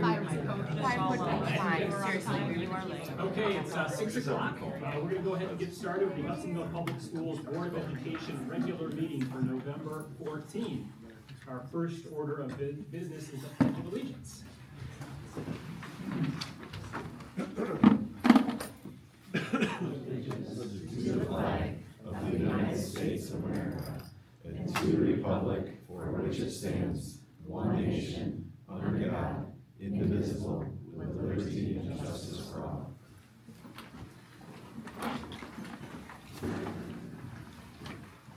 Fine, seriously, we are late. Okay, it's 6 o'clock. We're going to go ahead and get started with the Hudsonville Public Schools Board of Education regular meeting for November 14. Our first order of business is the Pledge of Allegiance. To the flag of the United States of America and to the republic for which it stands, one nation, under God, indivisible, with liberty and justice for all.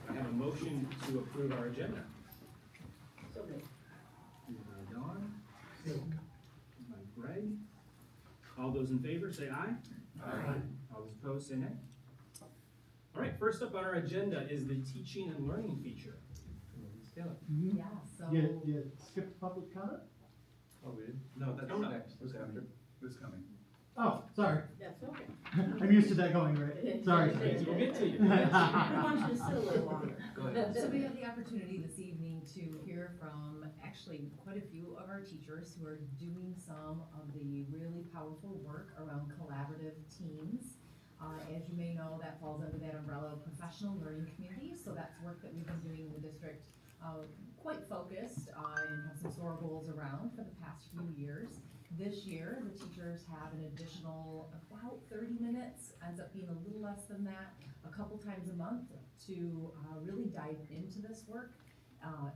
I have a motion to approve our agenda. Dawn, by Greg. All those in favor say aye. Aye. All those opposed say nay. All right, first up on our agenda is the teaching and learning feature. Taylor. Mm-hmm. Yeah, so. You skipped public comment? Oh, we did? No, that's No. next. What's after? Who's coming? Oh, sorry. That's okay. I'm used to that going right. Sorry. We'll get to you. We want you to sit a little longer. Go ahead. So we have the opportunity this evening to hear from actually quite a few of our teachers who are doing some of the really powerful work around collaborative teams. As you may know, that falls under that umbrella of professional learning communities. So that's work that we've been doing in the district, quite focused and have some SOAR goals around for the past few years. This year, the teachers have an additional about 30 minutes, ends up being a little less than that, a couple times a month to really dive into this work.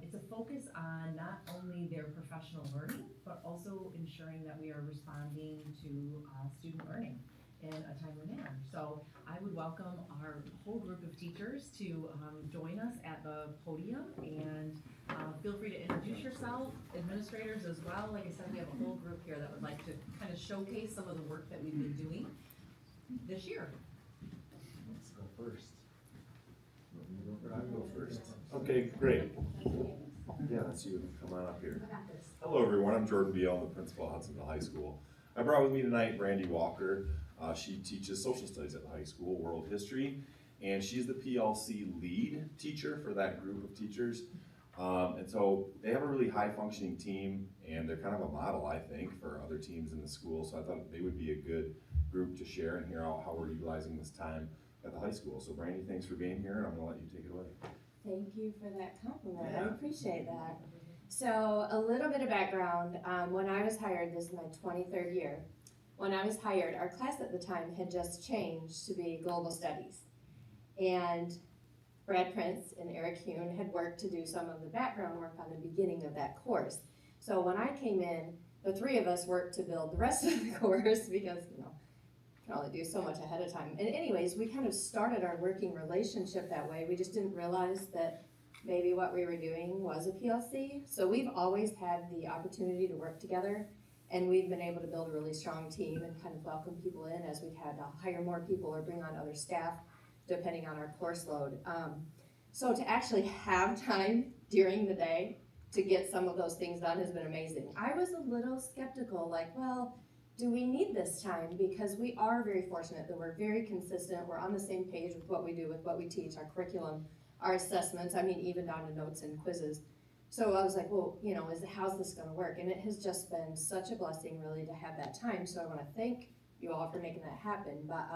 It's a focus on not only their professional learning, but also ensuring that we are responding to student learning in a timely manner. So I would welcome our whole group of teachers to join us at the podium, and feel free to introduce yourself, administrators as well. Like I said, we have a whole group here that would like to kind of showcase some of the work that we've been doing this year. Let's go first. I go first. Okay, great. Yeah, that's you. Come on up here. Hello, everyone. I'm Jordan Beal. I'm the principal at Hudsonville High School. I brought with me tonight Brandy Walker. She teaches social studies at the high school, world history, and she's the PLC lead teacher for that group of teachers. And so they have a really high-functioning team, and they're kind of a model, I think, for other teams in the school. So I thought they would be a good group to share and hear how we're utilizing this time at the high school. So Brandy, thanks for being here, and I'm gonna let you take it away. Thank you for that compliment. Yeah. I appreciate that. So a little bit of background. When I was hired, this is my 23rd year. When I was hired, our class at the time had just changed to be global studies. And Brad Prince and Eric Hune had worked to do some of the background work on the beginning of that course. So when I came in, the three of us worked to build the rest of the course because, you can only do so much ahead of time. And anyways, we kind of started our working relationship that way. We just didn't realize that maybe what we were doing was a PLC. So we've always had the opportunity to work together, and we've been able to build a really strong team and kind of welcome people in as we've had to hire more people or bring on other staff depending on our course load. So to actually have time during the day to get some of those things done has been amazing. I was a little skeptical, like, well, do we need this time? Because we are very fortunate that we're very consistent. We're on the same page with what we do, with what we teach, our curriculum, our assessments, even down to notes and quizzes. So I was like, well, how's this gonna work? And it has just been such a blessing really to have that time. So I wanna thank you all for making that happen. But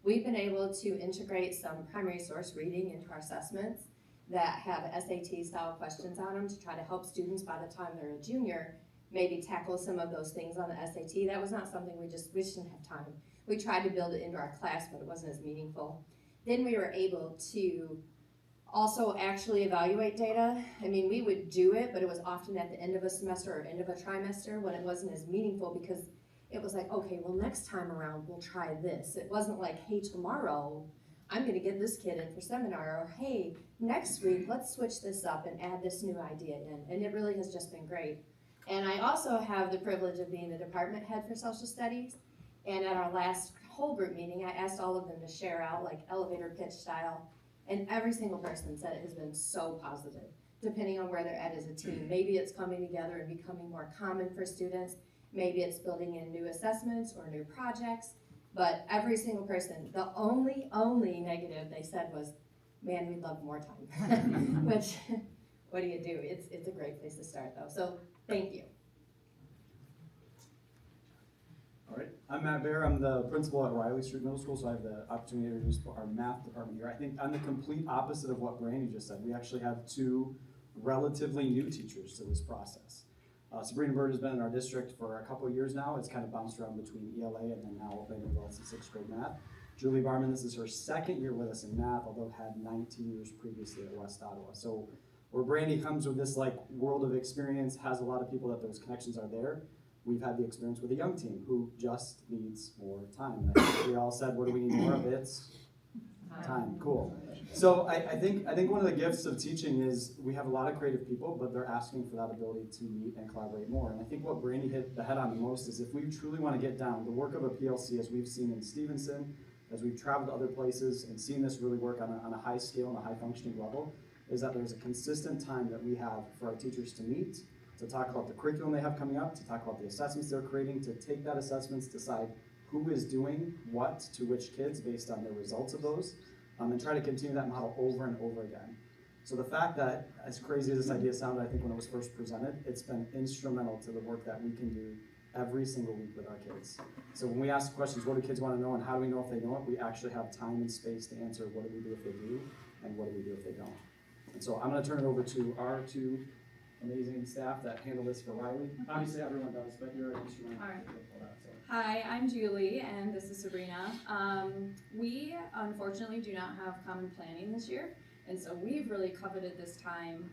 we've been able to integrate some primary source reading into our assessments that have SAT style questions on them to try to help students by the time they're a junior maybe tackle some of those things on the SAT. That was not something we just didn't have time. We tried to build it into our class, but it wasn't as meaningful. Then we were able to also actually evaluate data. We would do it, but it was often at the end of a semester or end of a trimester when it wasn't as meaningful because it was like, okay, well next time around we'll try this. It wasn't like, hey, tomorrow I'm gonna get this kid in for seminar, or hey, next week let's switch this up and add this new idea in. And it really has just been great. And I also have the privilege of being the department head for social studies. And at our last whole group meeting, I asked all of them to share out like elevator pitch style. And every single person said it has been so positive, depending on where they're at as a team. Maybe it's coming together and becoming more common for students. Maybe it's building in new assessments or new projects. But every single person, the only negative they said was, man, we'd love more time. Which, what do? It's a great place to start though. So thank you. I'm Matt Bear. I'm the principal at Riley Street Middle School, so I have the opportunity to introduce our math department here. I think I'm the complete opposite of what Brandy just said. We actually have two relatively new teachers to this process. Sabrina Bird has been in our district for a couple of years now. It's kind of bounced around between ELA and then now Megan Wells in 6th grade math. Julie Barman, this is her 2nd year with us in math, although had 19 years previously at West Ottawa. So where Brandy comes with this like world of experience, has a lot of people that those connections are there. We've had the experience with a young team who just needs more time. And I think we all said, what do we need more of? It's time. Cool. So I think one of the gifts of teaching is we have a lot of creative people, but they're asking for that ability to meet and collaborate more. And I think what Brandy hit the head on the most is if we truly want to get down the work of a PLC, as we've seen in Stevenson, as we've traveled to other places and seen this really work on a high scale and a high functioning level, is that there's a consistent time that we have for our teachers to meet, to talk about the curriculum they have coming up, to talk about the assessments they're creating, to take that assessments, decide who is doing what to which kids based on the results of those, and try to continue that model over and over again. So the fact that, as crazy as this idea sounded, I think when it was first presented, it's been instrumental to the work that we can do every single week with our kids. So when we ask questions, what do kids want to know and how do we know if they know it, we actually have time and space to answer what do we do if they do and what do we do if they don't. And so I'm going to turn it over to our two amazing staff that handle this for Riley. Obviously everyone does, but you're instrumental. All right. for that, so. Hi, I'm Julie, and this is Sabrina. We unfortunately do not have common planning this year, and so we've really coveted this time,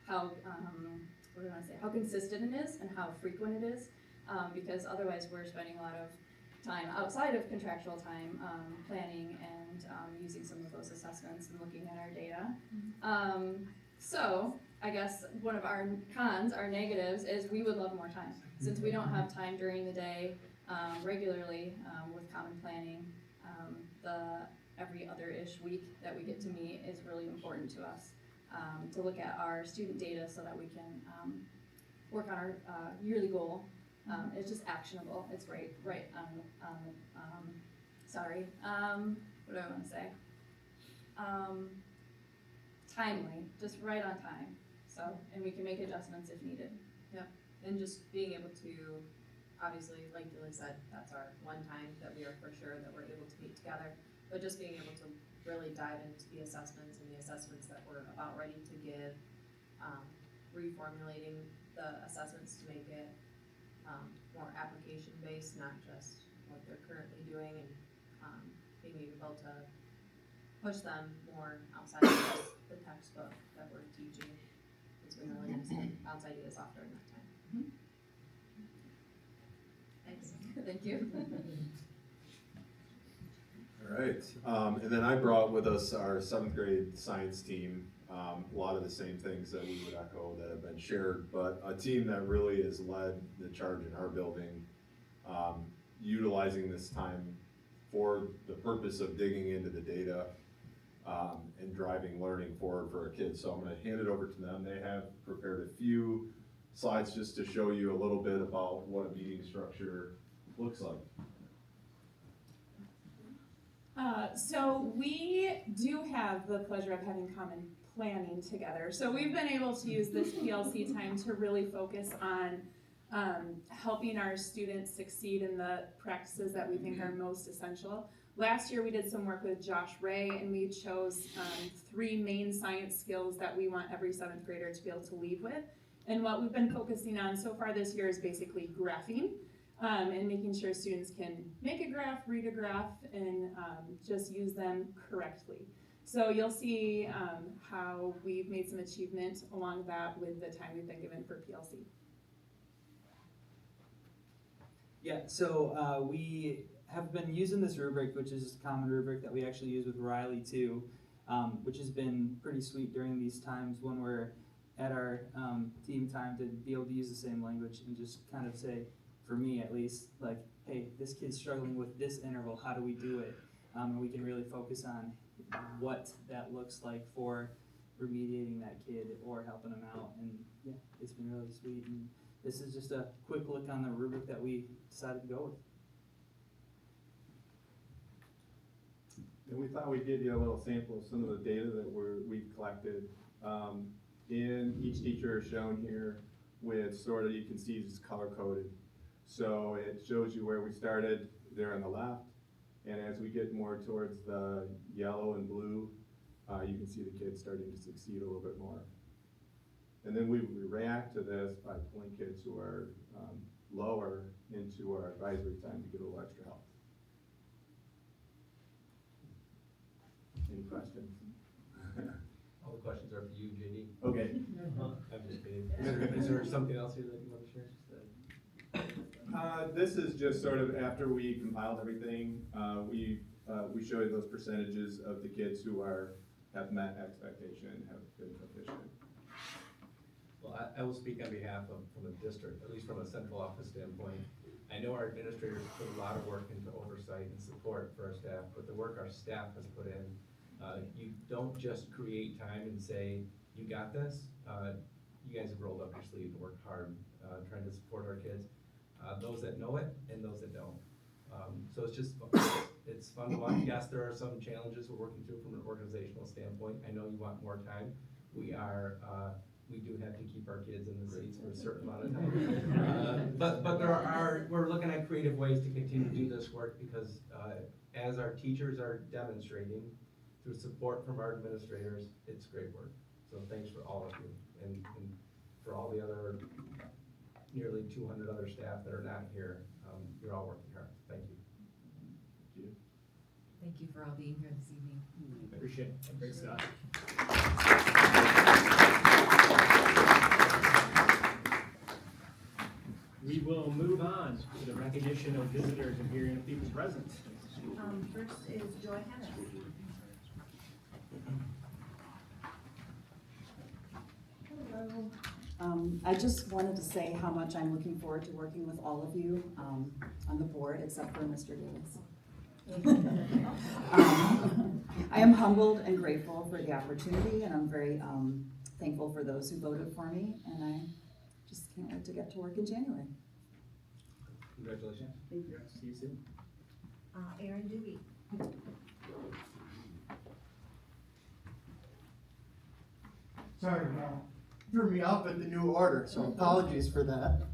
how consistent it is and how frequent it is, because otherwise we're spending a lot of time outside of contractual time planning and using some of those assessments and looking at our data. So I guess one of our cons, our negatives, is we would love more time. Since we don't have time during the day regularly with common planning, the every other-ish week that we get to meet is really important to us to look at our student data so that we can work on our yearly goal. It's just actionable. It's right what do I want to say? Timely, just right on time. So, and we can make adjustments if needed. And just being able to, obviously, like Julie said, that's our one time that we are for sure that we're able to meet together, but just being able to really dive into the assessments and the assessments that we're about ready to give, reformulating the assessments to make it more application based, not just what they're currently doing, and being able to push them more outside of just the textbook that we're teaching. It's been really nice to bounce ideas off during that time. Thanks. Thank you. All right, and then I brought with us our 7th grade science team. A lot of the same things that we would echo that have been shared, but a team that really has led the charge in our building, utilizing this time for the purpose of digging into the data and driving learning forward for our kids. So I'm going to hand it over to them. They have prepared a few slides just to show you a little bit about what a meeting structure looks like. So we do have the pleasure of having common planning together. So we've been able to use this PLC time to really focus on helping our students succeed in the practices that we think are most essential. Last year we did some work with Josh Ray, and we chose 3 main science skills that we want every 7th grader to be able to lead with. And what we've been focusing on so far this year is basically graphing. And making sure students can make a graph, read a graph, and just use them correctly. So you'll see how we've made some achievement along that with the time we've been given for PLC. Yeah, so we have been using this rubric, which is a common rubric that we actually use with Riley too, which has been pretty sweet during these times when we're at our team time to be able to use the same language and just kind of say, for me at least, like, hey, this kid's struggling with this interval, how do we do it? And we can really focus on what that looks like for remediating that kid or helping them out. And yeah, it's been really sweet. And this is just a quick look on the rubric that we decided to go with. And we thought we'd give you a little sample of some of the data that we've collected. And each teacher is shown here with sort of, you can see it's color coded. So it shows you where we started there on the left. And as we get more towards the yellow and blue, you can see the kids starting to succeed a little bit more. And then we react to this by pulling kids who are lower into our advisory time to get a little extra help. Any questions? All the questions are for you, JD. Okay. I'm just kidding. Is there something else here that you want to share? This is just sort of after we compiled everything, we show you those percentages of the kids who have met expectation, have been proficient. Well, I will speak on behalf of, from a district, at least from a central office standpoint. I know our administrators put a lot of work into oversight and support for our staff, but the work our staff has put in, you don't just create time and say, you got this. You guys have rolled up your sleeves and worked hard trying to support our kids. Those that know it and those that don't. So it's just, it's fun to watch. Yes, there are some challenges we're working through from an organizational standpoint. I know you want more time. We do have to keep our kids in the seats for a certain amount of time. But we're looking at creative ways to continue to do this work because as our teachers are demonstrating through support from our administrators, it's great work. So thanks for all of you and for all the other nearly 200 other staff that are not here. You're all working hard. Thank you. Thank you. Thank you for all being here this evening. Appreciate it. Great stuff. We will move on to the recognition of visitors and hearing of people present. First is Joy Hennis. Hello. I just wanted to say how much I'm looking forward to working with all of you on the board, except for Mr. Davis. I am humbled and grateful for the opportunity, and I'm very thankful for those who voted for me, and I just can't wait to get to work in January. Congratulations. Thank you. See you soon. Aaron Dewey. Sorry, threw me off at the new order, so apologies for that.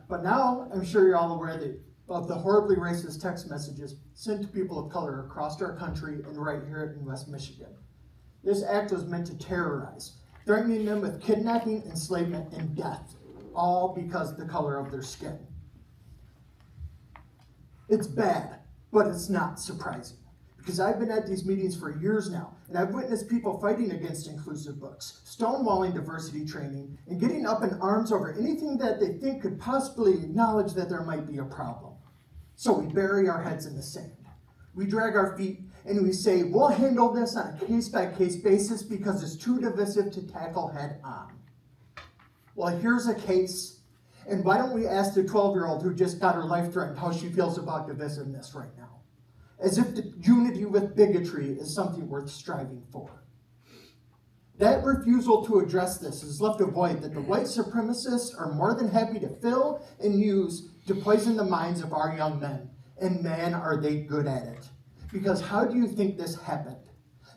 But now I'm sure you're all aware of the horribly racist text messages sent to people of color across our country and right here in West Michigan. This act was meant to terrorize, threatening them with kidnapping, enslavement, and death, all because of the color of their skin. It's bad, but it's not surprising, because I've been at these meetings for years now, and I've witnessed people fighting against inclusive books, stonewalling diversity training, and getting up in arms over anything that they think could possibly acknowledge that there might be a problem. So we bury our heads in the sand. We drag our feet, and we say, we'll handle this on a case-by-case basis because it's too divisive to tackle head on. Well, here's a case. And why don't we ask the 12-year-old who just got her life threatened how she feels about divisiveness right now? As if the unity with bigotry is something worth striving for. That refusal to address this has left a void that the white supremacists are more than happy to fill and use to poison the minds of our young men. And man, are they good at it. Because how do you think this happened?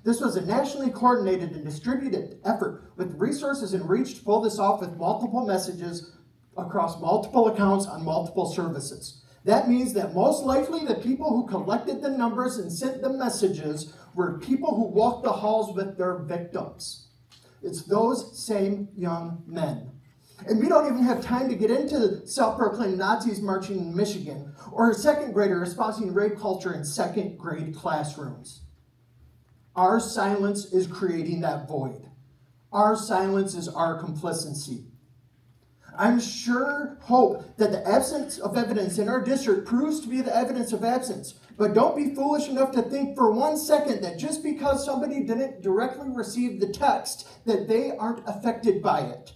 This was a nationally coordinated and distributed effort with resources and reach to pull this off with multiple messages across multiple accounts on multiple services. That means that most likely the people who collected the numbers and sent the messages were people who walked the halls with their victims. It's those same young men. And we don't even have time to get into self-proclaimed Nazis marching in Michigan or a second grader espousing rape culture in second grade classrooms. Our silence is creating that void. Our silence is our complicity. I'm sure hope that the absence of evidence in our district proves to be the evidence of absence. But don't be foolish enough to think for 1 second that just because somebody didn't directly receive the text, that they aren't affected by it.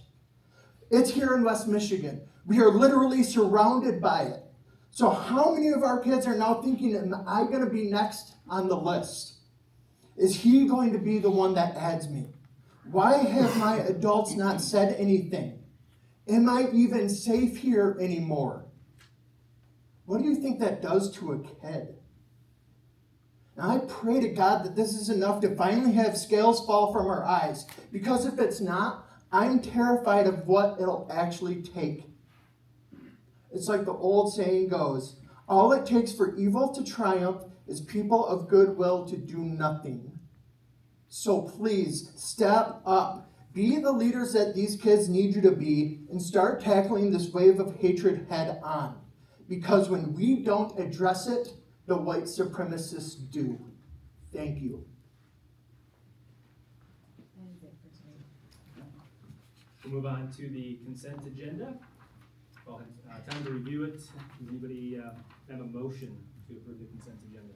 It's here in West Michigan. We are literally surrounded by it. So how many of our kids are now thinking, am I going to be next on the list? Is he going to be the one that adds me? Why have my adults not said anything? Am I even safe here anymore? What do you think that does to a kid? Now, I pray to God that this is enough to finally have scales fall from our eyes, because if it's not, I'm terrified of what it'll actually take. It's like the old saying goes, all it takes for evil to triumph is people of goodwill to do nothing. So please, step up. Be the leaders that these kids need you to be and start tackling this wave of hatred head on. Because when we don't address it, the white supremacists do. Thank you. We'll move on to the consent agenda. Well, time to review it. Does anybody have a motion to approve the consent agenda?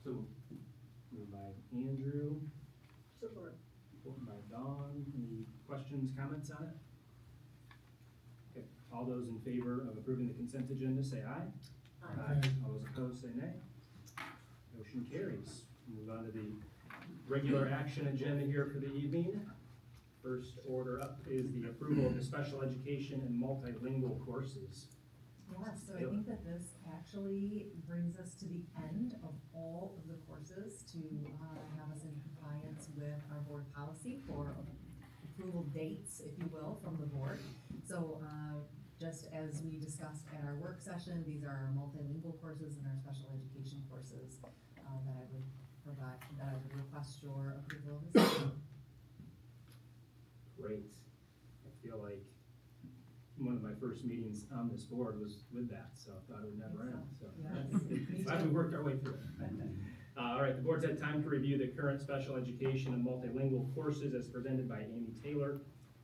So, moved by Andrew. Support. Supported by Dawn. Any questions, comments on it? Okay. All those in favor of approving the consent agenda, say aye. Aye. All those opposed, say nay. Motion carries. Move on to the regular action agenda here for the evening. First order up is the approval of the special education and multilingual courses. Yeah, so I think that this actually brings us to the end of all of the courses to have us in compliance with our board policy for approval dates, if you will, from the board. So just as we discussed at our work session, these are our multilingual courses and our special education courses that I would provide, that I would request your approval of this evening. Great. I feel like one of my first meetings on this board was with that, so I thought it would never end. So Yes. glad we worked our way through it. All right, the board's had time to review the current special education and multilingual courses as presented by Amy Taylor.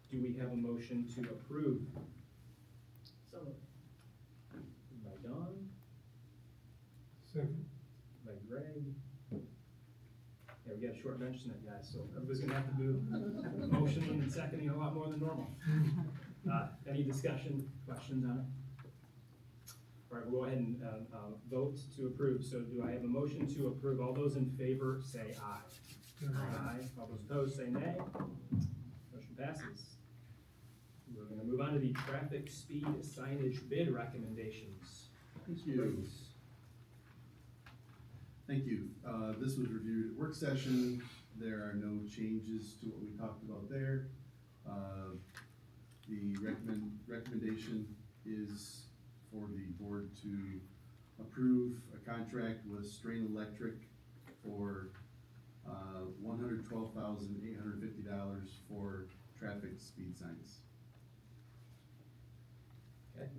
Do we have a motion to approve? So moved. By Dawn, Second. by Greg. Yeah, we got a short bench tonight, guys, so everybody's gonna have to do motioning and seconding a lot more than normal. Any discussion, questions on it? All right, we'll go ahead and vote to approve. So do I have a motion to approve? All those in favor say aye. Aye. All those opposed say nay. Motion passes. We're gonna move on to the traffic speed signage bid recommendations. Thank you. Thank you. This was reviewed at work session. There are no changes to what we talked about there. The recommendation is for the board to approve a contract with Strain Electric for $112,850 for traffic speed signs. Okay.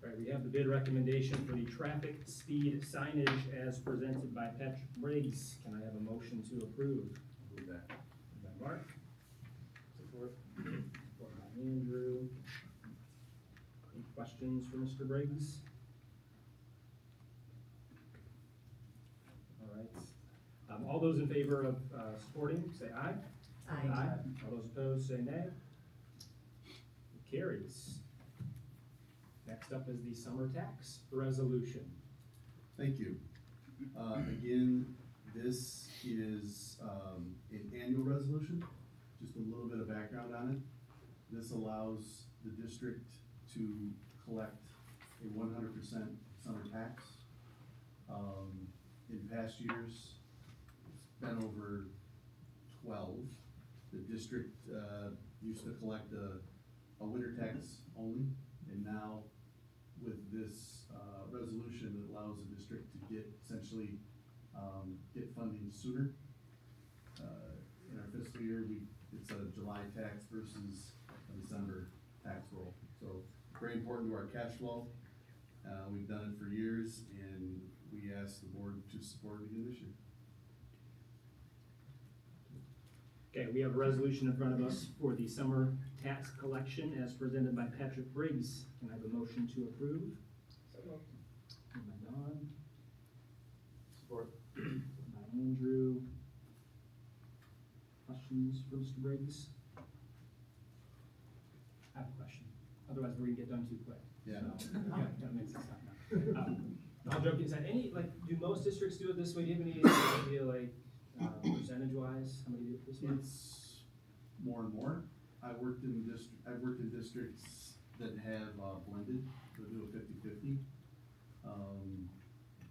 All right, we have the bid recommendation for the traffic speed signage as presented by Patrick Briggs. Can I have a motion to approve? Move that. By Mark. Support. Support by Andrew. Any questions for Mr. Briggs? All right. All those in favor of supporting, say aye. Aye. All those opposed, say nay. It carries. Next up is the summer tax resolution. Thank you. Again, this is an annual resolution, just a little bit of background on it. This allows the district to collect a 100% summer tax. In past years, it's been over 12. The district used to collect a winter tax only, and now with this resolution, it allows the district to get essentially get funding sooner. In our fiscal year, it's a July tax versus a December tax roll. So very important to our cash flow. We've done it for years, and we ask the board to support it again this year. Okay, we have a resolution in front of us for the summer tax collection as presented by Patrick Briggs. Can I have a motion to approve? So moved. By Dawn. Support. By Andrew. Questions for Mr. Briggs? I have a question. Otherwise, we're gonna get done too quick. Yeah. So, yeah, that makes sense now. All joking aside, do most districts do it this way? Do you have any idea, like, percentage-wise, how many do it this way? It's more and more. I've worked in districts that have blended, so do a 50-50.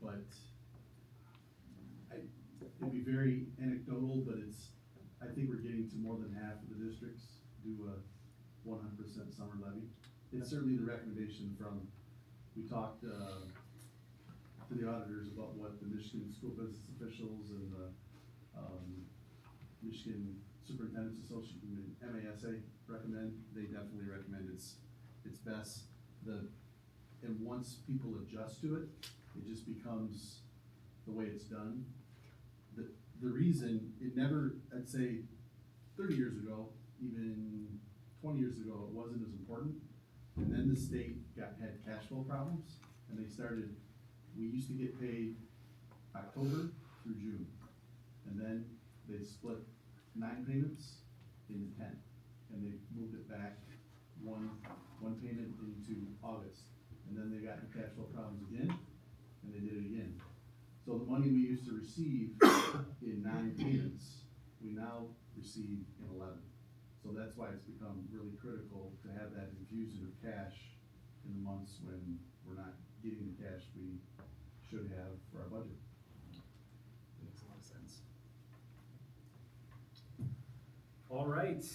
But it'd be very anecdotal, but I think we're getting to more than half of the districts do a 100% summer levy. it's certainly the recommendation from, we talked, to the auditors about what the Michigan School Business Officials and the, Michigan Superintendent's Association, MASA recommend. They definitely recommend it's best. And once people adjust to it, it just becomes the way it's done. The reason it never, I'd say 30 years ago, even 20 years ago, it wasn't as important. And then the state had cash flow problems, and they started, we used to get paid October through June. And then they split 9 payments into 10. And they moved it back one payment into August. And then they got in cash flow problems again, and they did it again. So the money we used to receive in 9 payments, we now receive in 11. So that's why it's become really critical to have that infusion of cash in the months when we're not getting the cash we should have for our budget. Makes a lot of sense. All right,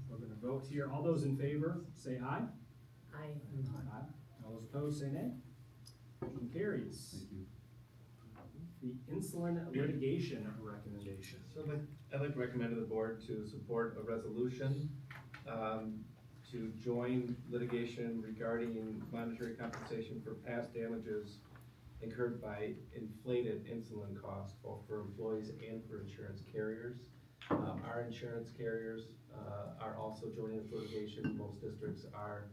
we're gonna vote here. All those in favor, say aye. Aye. Aye. All those opposed, say nay. Motion carries. Thank you. The insulin litigation recommendation. So I'd like to recommend to the board to support a resolution to join litigation regarding monetary compensation for past damages incurred by inflated insulin costs, both for employees and for insurance carriers. Our insurance carriers are also joining this litigation. Most districts are.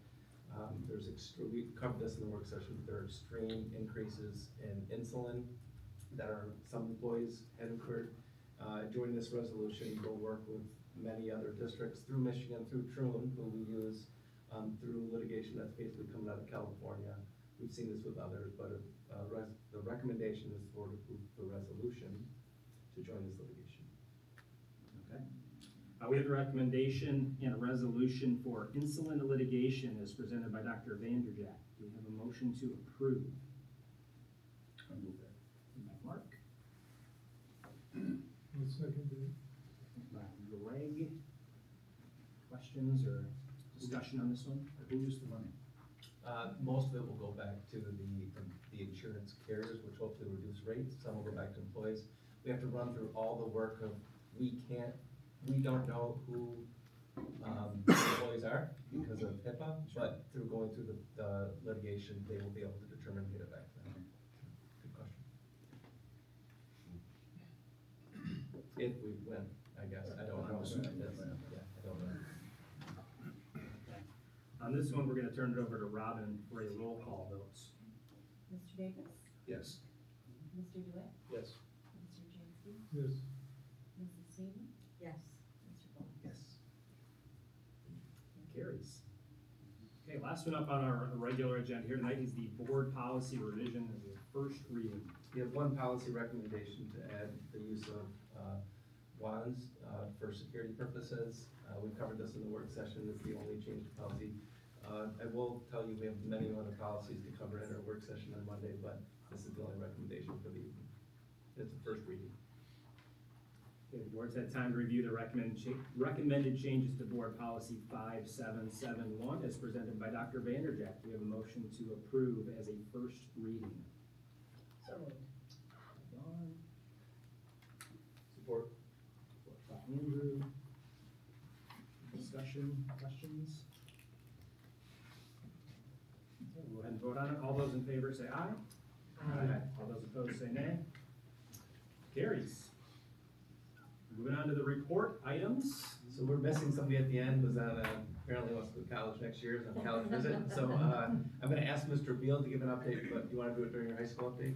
We covered this in the work session, but there are extreme increases in insulin that some employees have incurred. Joining this resolution, we'll work with many other districts through Michigan, through Troon, who we use through litigation that's basically coming out of California. We've seen this with others, but the recommendation is for the resolution to join this litigation. Okay. We have a recommendation and a resolution for insulin litigation as presented by Dr. Vanderjack. Do we have a motion to approve? I'll move that. By Mark. Second. By Greg. Questions or discussion on this one? Who used the money? Most of it will go back to the insurance carriers, which hopefully reduce rates. Some will go back to employees. We have to run through all the work of, we don't know who the employees are because of HIPAA, but through going through the litigation, they will be able to determine and get it back to them. Good question. If we win, I guess. I don't know. Yeah, I don't know. On this one, we're gonna turn it over to Robin for a roll call votes. Mr. Davis? Yes. Mr. DeWitt? Yes. Mr. Jansky? Yes. Mrs. Seaton? Yes. Mr. Bowles? Yes. Carries. Okay, last one up on our regular agenda here tonight is the board policy revision as a first reading. We have one policy recommendation to add the use of wands for security purposes. We covered this in the work session. It's the only change to policy. I will tell you we have many other policies to cover in our work session on Monday, but this is the only recommendation for the evening. It's a first reading. Okay, the board's had time to review the recommended changes to board policy 5771 as presented by Dr. Vanderjack. Do we have a motion to approve as a first reading? So moved. Dawn. Support. Support by Andrew. Discussion, questions? Okay, we'll go ahead and vote on it. All those in favor say aye. Aye. All those opposed say nay. Carries. Moving on to the report items. So we're missing somebody at the end, was on apparently wants to go to college next year, is on a college visit. So I'm gonna ask Mr. Beal to give an update, but you wanna do it during your high school update?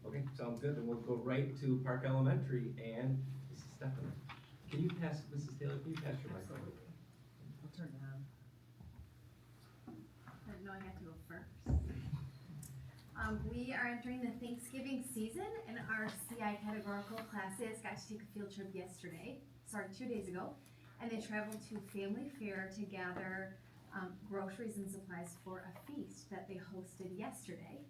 Okay, sounds good, then we'll go right to Park Elementary and Mrs. Stephanie. Can you pass, Mrs. Taylor, can you pass your microphone? I'll turn it on. I didn't know I had to go first. We are entering the Thanksgiving season, and our CI categorical classes got to take a field trip 2 days ago, and they traveled to Family Fair to gather groceries and supplies for a feast that they hosted yesterday.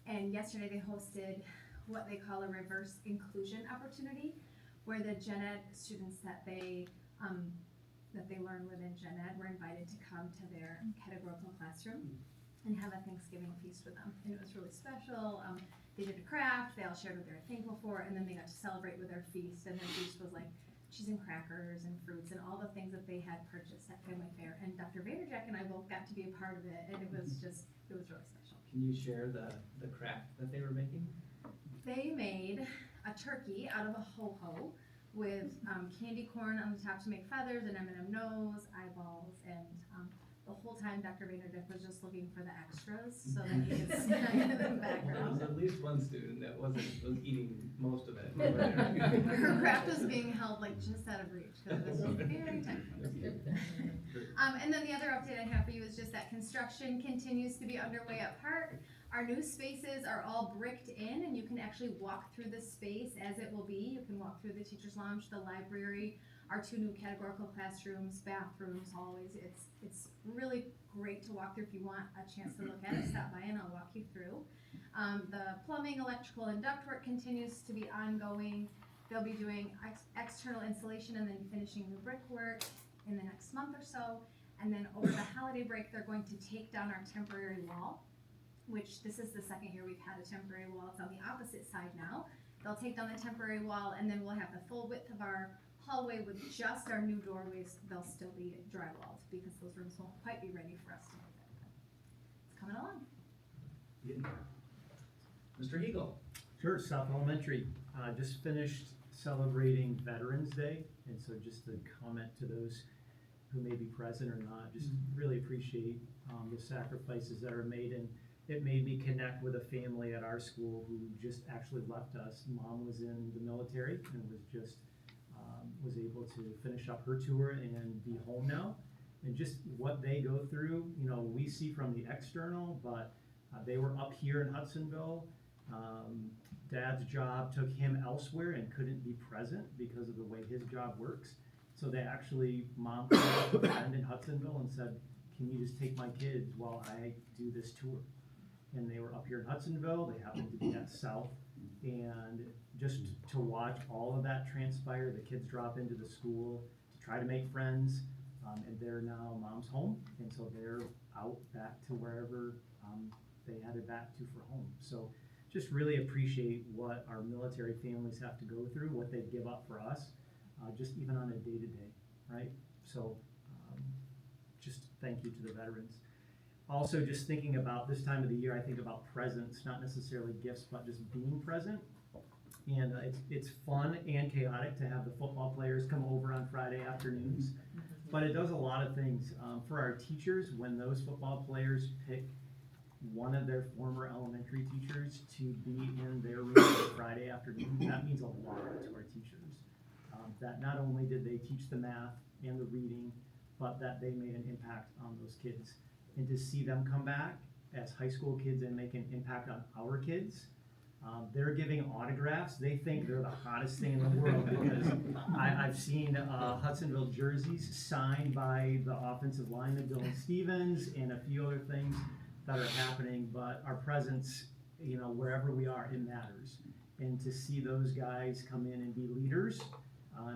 And yesterday they hosted what they call a reverse inclusion opportunity, where the Gen Ed students that they learn within Gen Ed were invited to come to their categorical class classroom and have a Thanksgiving feast with them. And it was really special. They did a craft, they all shared what they were thankful for, and then they got to celebrate with their feast. And their feast was like cheese and crackers and fruits and all the things that they had purchased at Family Fair. And Dr. Vanderjack and I both got to be a part of it, and it was really special. Can you share the craft that they were making? They made a turkey out of a ho-ho with candy corn on the top to make feathers, and M&M nose, eyeballs, and the whole time Dr. Vanderdick was just looking for the extras so that he could snack in the Well, there background. was at least one student that was eating most of it. Her craft was being held like just out of reach because it was very tempting. And then the other update I have for you is just that construction continues to be underway at Park. Our new spaces are all bricked in, and you can actually walk through the space as it will be. You can walk through the teacher's lounge, the library, our 2 new categorical classrooms, bathrooms, hallways. It's really great to walk through. If you want a chance to look at it, stop by and I'll walk you through. The plumbing, electrical, and ductwork continues to be ongoing. They'll be doing external insulation and then finishing the brickwork in the next month or so. And then over the holiday break, they're going to take down our temporary wall, which this is the second year we've had a temporary wall. It's on the opposite side now. They'll take down the temporary wall, and then we'll have the full width of our hallway with just our new doorways. They'll still be drywalled because those rooms won't quite be ready for us to move in. It's coming along. Mr. Eagle. Sure, South Elementary, just finished celebrating Veterans Day, and so just to comment to those who may be present or not, just really appreciate the sacrifices that are made, and it made me connect with a family at our school who just actually left us. Mom was in the military and was able to finish up her tour and be home now. And just what they go through, we see from the external, but they were up here in Hudsonville. Dad's job took him elsewhere and couldn't be present because of the way his job works. So Mom called up a friend in Hudsonville and said, can you just take my kids while I do this tour? And they were up here in Hudsonville, they happened to be at South, and just to watch all of that transpire, the kids drop into the school to try to make friends, and they're now Mom's home, and so they're out back to wherever they headed back to for home. So just really appreciate what our military families have to go through, what they give up for us, just even on a day-to-day, right? So just thank you to the veterans. Also, just thinking about this time of the year, I think about presents, not necessarily gifts, but just being present. And it's fun and chaotic to have the football players come over on Friday afternoons, but it does a lot of things. For our teachers, when those football players pick one of their former elementary teachers to be in their room on Friday afternoon, that means a lot to our teachers. That not only did they teach the math and the reading, but that they made an impact on those kids. And to see them come back as high school kids and make an impact on our kids, they're giving autographs. They think they're the hottest thing in the world because I've seen Hudsonville jerseys signed by the offensive lineman Dylan Stevens and a few other things that are happening. But our presence, wherever we are, it matters. And to see those guys come in and be leaders,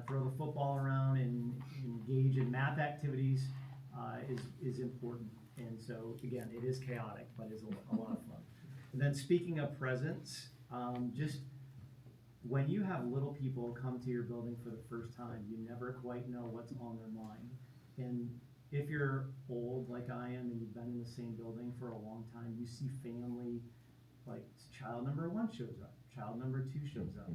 throw the football around and engage in math activities is important. And so, again, it is chaotic, but it's a lot of fun. And then speaking of presence, just when you have little people come to your building for the first time, you never quite know what's on their mind. And if you're old like I am and you've been in the same building for a long time, you see family, like child number 1 shows up, child number 2 shows up,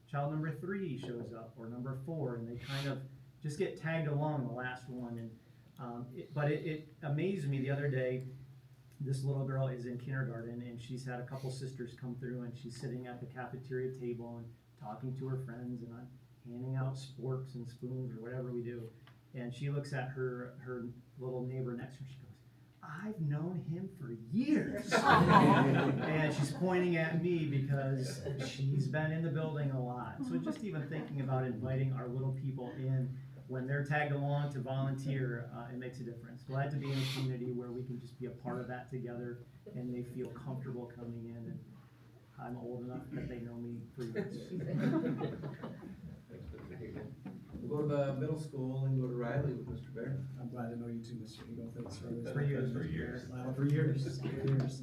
child number 3 shows up, or number 4, and they kind of just get tagged along the last one. And but it amazed me the other day. This little girl is in kindergarten, and she's had a couple sisters come through, and she's sitting at the cafeteria table and talking to her friends, and I'm handing out sporks and spoons or whatever we do. And she looks at her little neighbor next to her, she goes, I've known him for years. And she's pointing at me because she's been in the building a lot. So just even thinking about inviting our little people in when they're tagged along to volunteer, it makes a difference. Glad to be in a community where we can just be a part of that together and they feel comfortable coming in. And I'm old enough that they know me for years. We'll go to the middle school and go to Riley with Mr. Bear. I'm glad to know you too, Mr. Eagle. Thanks for always. For years. For years. For years, for years.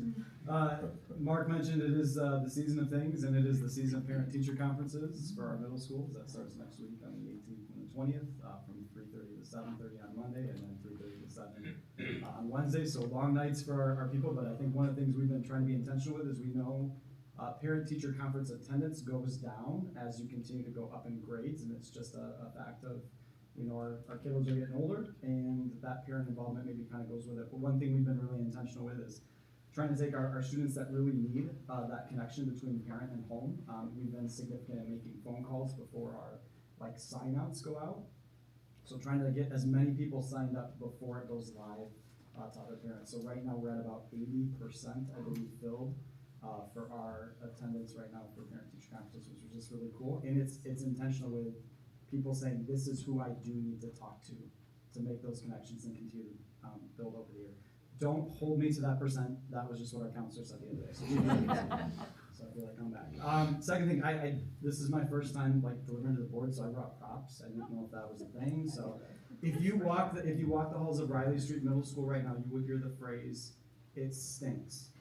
Mark mentioned it is the season of things, and it is the season of parent-teacher conferences for our middle schools. That starts next week on the 18th and the 20th, from 3:30 to 7:30 on Monday, and then 3:30 to 7 on Wednesday. So long nights for our people, but I think one of the things we've been trying to be intentional with is we know parent-teacher conference attendance goes down as you continue to go up in grades, and it's just a fact of, our kiddos are getting older, and that parent involvement maybe kind of goes with it. But one thing we've been really intentional with is trying to take our students that really need that connection between parent and home. We've been significant in making phone calls before our sign-outs go out. So trying to get as many people signed up before it goes live to other parents. So right now we're at about 80%, I believe, filled for our attendance right now for parent-teacher conferences, which is just really cool. And it's intentional with people saying, this is who I do need to talk to make those connections and continue to build over the year. Don't hold me to that percent. That was just what our counselor said the other day. So I feel like I'm back. Second thing, this is my first time delivering to the board, so I brought props. I didn't know if that was a thing. So if you walk the halls of Riley Street Middle School right now, you would hear the phrase, "It stinks."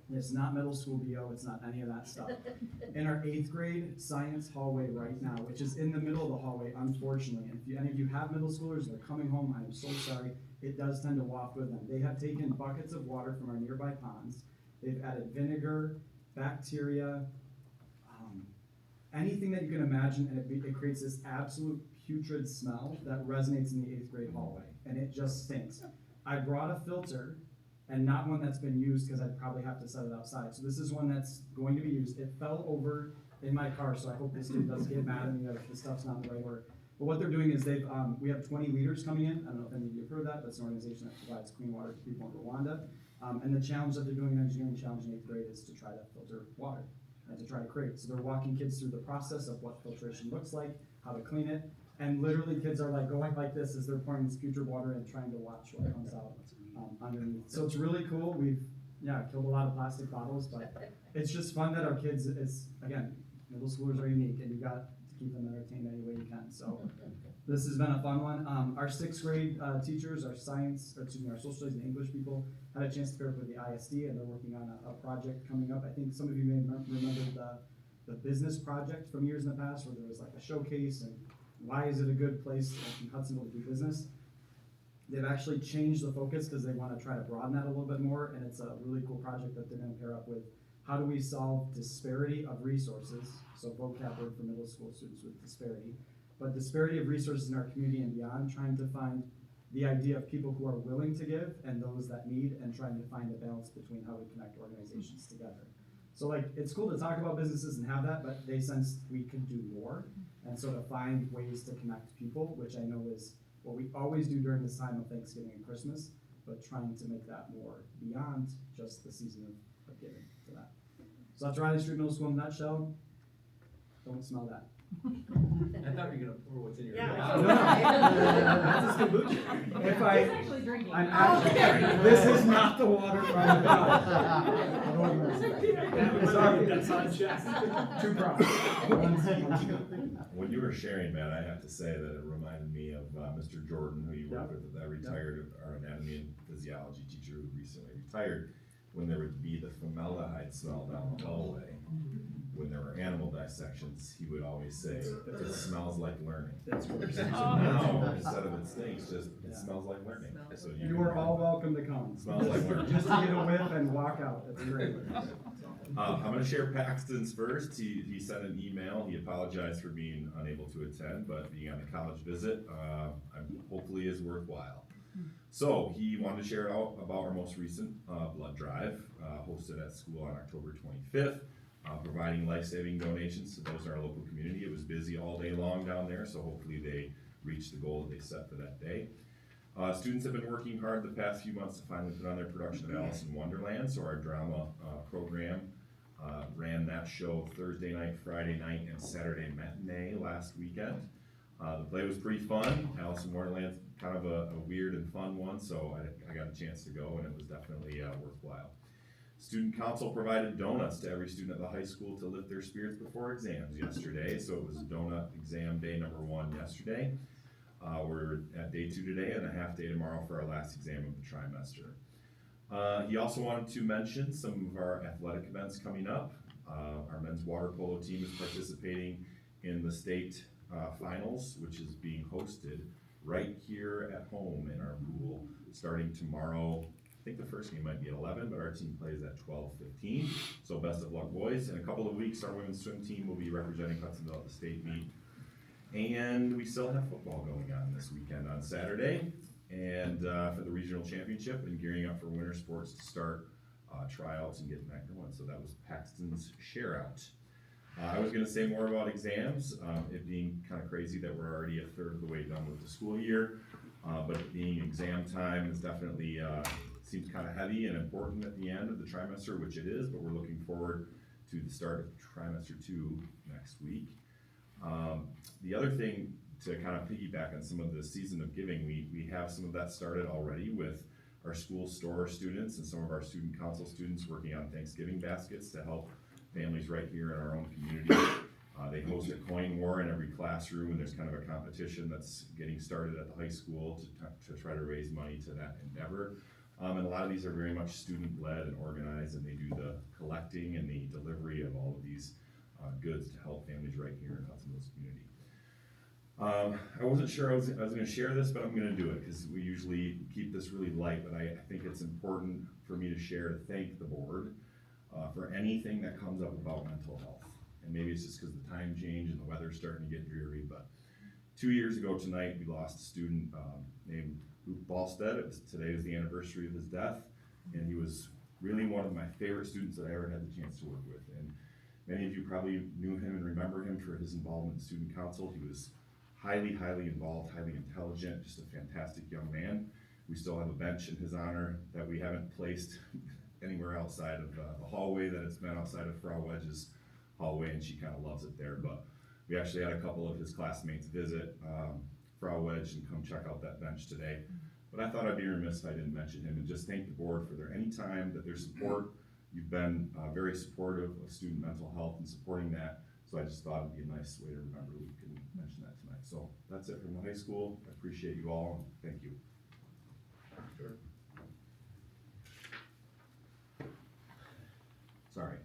It's not middle school BO, it's not any of that stuff. In our 8th grade science hallway right now, which is in the middle of the hallway, unfortunately, and if any of you have middle schoolers, they're coming home, I'm so sorry, it does tend to waft with them. They have taken buckets of water from our nearby ponds, they've added vinegar, bacteria, anything that you can imagine, and it creates this absolute putrid smell that resonates in the 8th grade hallway, and it just stinks. I brought a filter, and not one that's been used because I'd probably have to set it outside. So this is one that's going to be used. It fell over in my car, so I hope this dude doesn't get mad at me if the stuff's not in the right order. But what they're doing is we have 20 liters coming in. I don't know if any of you have heard of that, but it's an organization that provides clean water to people in Rwanda. And the challenge that they're doing, an engineering challenge in 8th grade, is to try to filter water and to try to create. So they're walking kids through the process of what filtration looks like, how to clean it, and literally kids are going like this as they're pouring this putrid water and trying to watch what comes out underneath. So it's really cool. We've killed a lot of plastic bottles, but it's just fun that our kids, again, middle schoolers are unique, and you got to keep them entertained any way you can. So this has been a fun one. Our 6th grade teachers, our social studies and English people had a chance to pair up with the ISD, and they're working on a project coming up. I think some of you may remember the business project from years in the past, where there was a showcase and why is it a good place in Hudsonville to do business. They've actually changed the focus because they want to try to broaden that a little bit more, and it's a really cool project that they're going to pair up with. How do we solve disparity of resources? So vocab word for middle school students with disparity, but disparity of resources in our community and beyond, trying to find the idea of people who are willing to give and those that need, and trying to find a balance between how we connect organizations together. So it's cool to talk about businesses and have that, but they sensed we could do more, and so to find ways to connect people, which I know is what we always do during this time of Thanksgiving and Christmas, but trying to make that more beyond just the season of giving to that. So that's Riley Street Middle School in a nutshell. Don't smell that. I thought you were gonna pour what's in your No. That's a kombucha. If He's actually drinking. I'm actually, this is not the water from the well. That's on check. Two props. When you were sharing, Matt, I have to say that it reminded me of Mr. Jordan, who you worked with, that retired, our anatomy and physiology teacher who recently retired, when there would be the formaldehyde smell down the hallway. When there were animal dissections, he would always say, "It smells like learning." That's what So now, instead of it stinks, it smells like learning. So You are all welcome to come. Smells like learning. Just to get a whiff and walk out. That's great. I'm going to share Paxton's first. He sent an email. He apologized for being unable to attend, but being on a college visit hopefully is worthwhile. So he wanted to share out about our most recent blood drive hosted at school on October 25th. Providing life-saving donations to those in our local community. It was busy all day long down there, so hopefully they reached the goal that they set for that day. Students have been working hard the past few months to finally put on their production of Alice in Wonderland, so our drama program ran that show Thursday night, Friday night, and Saturday matinee last weekend. The play was pretty fun. Alice in Wonderland's kind of a weird and fun one, so I got a chance to go, and it was definitely worthwhile. Student council provided donuts to every student at the high school to lift their spirits before exams yesterday. So it was donut exam day number 1 yesterday. We're at day 2 today and a half day tomorrow for our last exam of the trimester. He also wanted to mention some of our athletic events coming up. Our men's water polo team is participating in the state finals, which is being hosted right here at home in our pool, starting tomorrow. I think the first game might be at 11, but our team plays at 12:15. So best of luck, boys. In a couple of weeks, our women's swim team will be representing Hudsonville at the state meet. And we still have football going on this weekend on Saturday, and for the regional championship, and gearing up for winter sports to start tryouts and getting that going. So that was Paxton's share out. I was gonna say more about exams, it being kind of crazy that we're already a third of the way done with the school year, but it being exam time is definitely, seems kind of heavy and important at the end of the trimester, which it is, but we're looking forward to the start of trimester 2 next week. The other thing to kind of piggyback on some of the season of giving, we have some of that started already with our school store students and some of our student council students working on Thanksgiving baskets to help families right here in our own community. They host a coin war in every classroom, and there's kind of a competition that's getting started at the high school to try to raise money to that endeavor. And a lot of these are very much student-led and organized, and they do the collecting and the delivery of all of these goods to help families right here in Hudsonville's community. I wasn't sure I was gonna share this, but I'm gonna do it because we usually keep this really light, but I think it's important for me to share to thank the board for anything that comes up about mental health. And maybe it's just because the time change and the weather's starting to get dreary, but 2 years ago tonight, we lost a student named Luke Ballstead. Today was the anniversary of his death, and he was really one of my favorite students that I ever had the chance to work with. And many of you probably knew him and remember him for his involvement in student council. He was highly involved, highly intelligent, just a fantastic young man. We still have a bench in his honor that we haven't placed anywhere outside of the hallway that it's been outside of Frau Wedge's hallway, and she kind of loves it there. But we actually had a couple of his classmates visit Frau Wedge and come check out that bench today. But I thought I'd be remiss if I didn't mention him and just thank the board for any time that their support. You've been very supportive of student mental health and supporting that. So I just thought it'd be a nice way to remember Luke and mention that tonight. So that's it from the high school. I appreciate you all, and thank you. Sure. Sorry.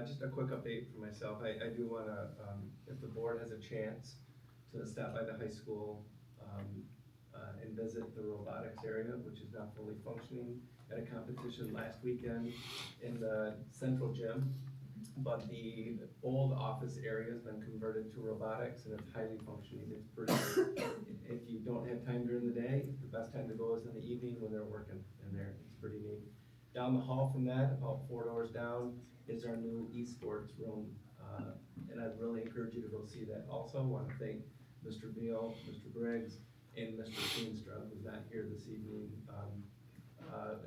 Just a quick update for myself. I do wanna, if the board has a chance to stop by the high school, and visit the robotics area, which is now fully functioning. At a competition last weekend in the central gym, but the old office area has been converted to robotics, and it's highly functioning. It's pretty, if you don't have time during the day, the best time to go is in the evening when they're working in there. It's pretty neat. Down the hall from that, about 4 doors down, is our new esports room, and I'd really encourage you to go see that. Also, I want to thank Mr. Beal, Mr. Briggs, and Mr. Steenstra, who's not here this evening,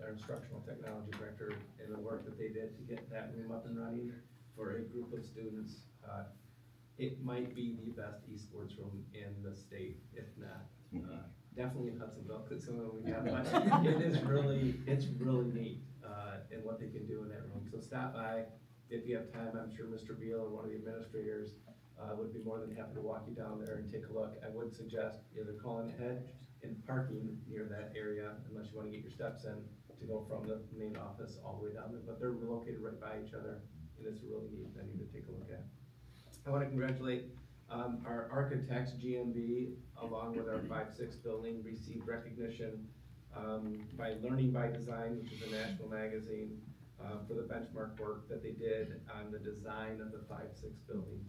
our instructional technology director, and the work that they did to get that room up and running for a group of students. It might be the best esports room in the state, if not, definitely in Hudsonville, because some of them we have, but it's really neat, and what they can do in that room. So stop by, if you have time. I'm sure Mr. Beal or one of the administrators would be more than happy to walk you down there and take a look. I would suggest either calling ahead and parking near that area, unless you want to get your steps in, to go from the main office all the way down there. But they're located right by each other, and it's a really neat venue to take a look at. I want to congratulate our architects, GMB, along with our 5-6 building, received recognition by Learning by Design, which is a national magazine, for the benchmark work that they did on the design of the 5-6 building.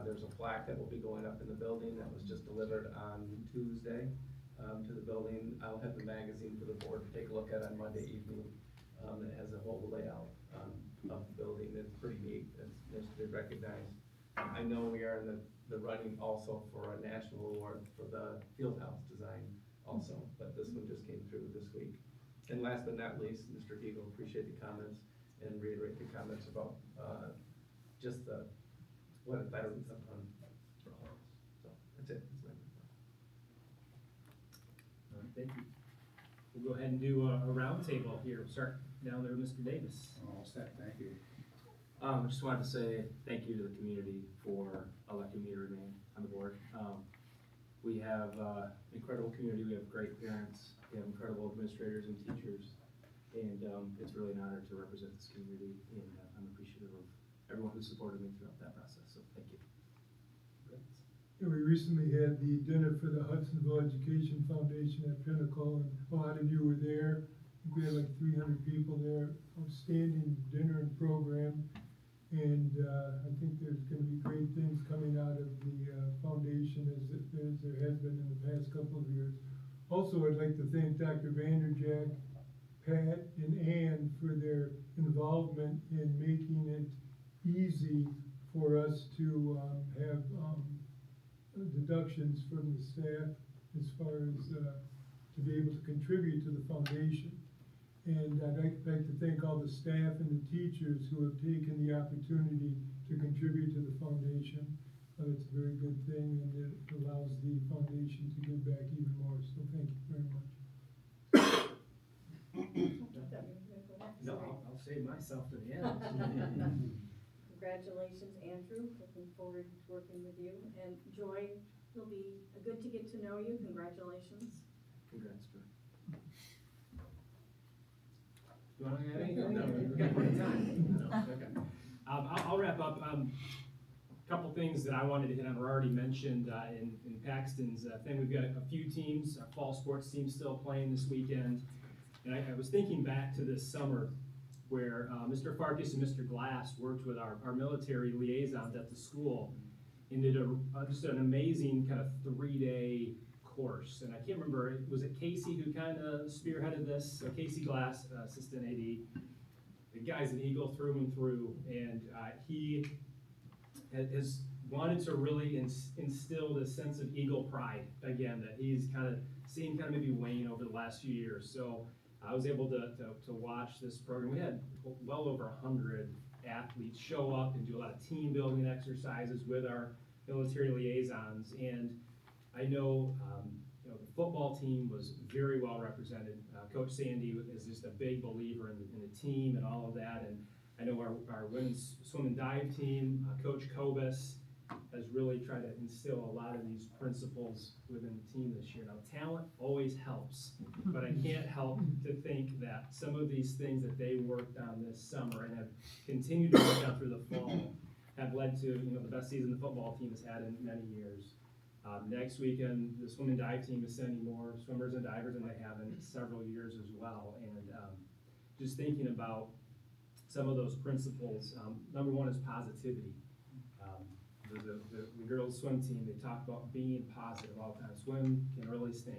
There's a plaque that will be going up in the building that was just delivered on Tuesday to the building. I'll have the magazine for the board to take a look at on Monday evening. It has a whole layout of the building. It's pretty neat. It's nice to be recognized. I know we are in the running also for a national award for the field house design also, but this one just came through this week. And last but not least, Mr. Hegel, appreciate the comments and reiterate the comments about just what veterans have done for all of us. So that's it. That's my report. Thank you. we'll go ahead and do a roundtable here. We'll start down there with Mr. Davis. All set, thank you. I just wanted to say thank you to the community for electing me to remain on the board. We have incredible community, we have great parents, we have incredible administrators and teachers, and it's really an honor to represent this community, and I'm appreciative of everyone who supported me throughout that process, so thank you. And we recently had the dinner for the Hudsonville Education Foundation at Pinnacle, and a lot of you were there. I think we had like 300 people there. Outstanding dinner and program. And I think there's going to be great things coming out of the foundation as there has been in the past couple of years. Also, I'd like to thank Dr. Vanderjack, Pat, and Ann for their involvement in making it easy for us to have deductions from the staff as far as to be able to contribute to the foundation. And I'd like to thank all the staff and the teachers who have taken the opportunity to contribute to the foundation. It's a very good thing, and it allows the foundation to give back even more, so thank you very much. No, I'll save myself to the end. Congratulations, Andrew. Looking forward to working with you. And Joy, it'll be good to get to know you. Congratulations. Congrats, Joy. Do you want to add anything? No, we've got plenty of time. No, okay. I'll wrap up. A couple things that I wanted to hit on were already mentioned in Paxton's thing. We've got a few teams, our fall sports team still playing this weekend. And I was thinking back to this summer where Mr. Farkas and Mr. Glass worked with our military liaisons at the school and did just an amazing kind of 3-day course. And I can't remember, was it Casey who kind of spearheaded this? Casey Glass, assistant AD. The guy's an Eagle through and through, and he has wanted to really instill this sense of Eagle pride again that he's kind of seen kind of maybe wane over the last few years. So I was able to watch this program. We had well over 100 athletes show up and do a lot of team building exercises with our military liaisons. And I know, the football team was very well represented. Coach Sandy is just a big believer in the team and all of that. And I know our women's swim and dive team, Coach Kobus, has really tried to instill a lot of these principles within the team this year. Now, talent always helps, but I can't help to think that some of these things that they worked on this summer and have continued to work on through the fall have led to the best season the football team has had in many years. Next weekend, the swim and dive team is sending more swimmers and divers than they have in several years as well. And just thinking about some of those principles, number one is positivity. The girls swim team, they talk about being positive all the time. Swim can really stink.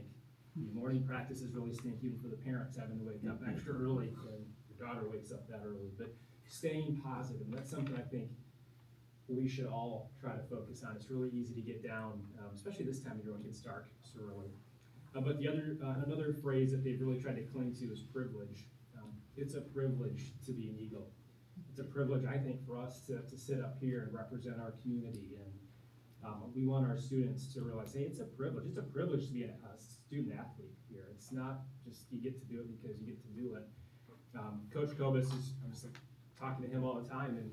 The morning practices really stink, even for the parents having to wake up extra early when your daughter wakes up that early. But staying positive, and that's something I think we should all try to focus on. It's really easy to get down, especially this time of year when it gets dark so early. But the another phrase that they've really tried to cling to is privilege. It's a privilege to be an Eagle. It's a privilege, I think, for us to sit up here and represent our community. And we want our students to realize, hey, it's a privilege. It's a privilege to be a student athlete here. It's not just you get to do it because you get to do it. Coach Kobus I'm just talking to him all the time, and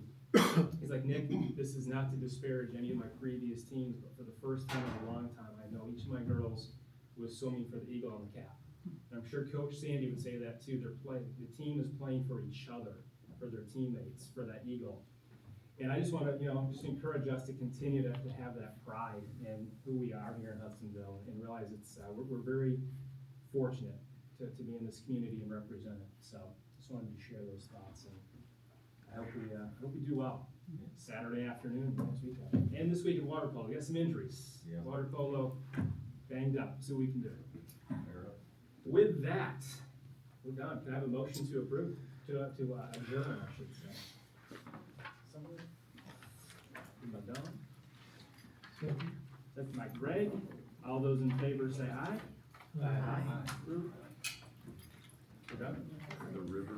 he's like, Nick, this is not to disparage any of my previous teams, but for the first time in a long time, I know each of my girls was swimming for the Eagle on the cap. And I'm sure Coach Sandy would say that too. The team is playing for each other, for their teammates, for that Eagle. And I just want to, just encourage us to continue to have that pride in who we are here in Hudsonville and realize it's we're very fortunate to be in this community and represent it. So just wanted to share those thoughts, and I hope we do well. Saturday afternoon next weekend, and this week in water polo. We got some injuries. Yeah. Water polo banged up. So we can do it. With that, we're done. Can I have a motion to approve? To adjourn, I should say. Someone? Am I done? Second by Greg. All those in favor say aye. Aye. We're done. The river.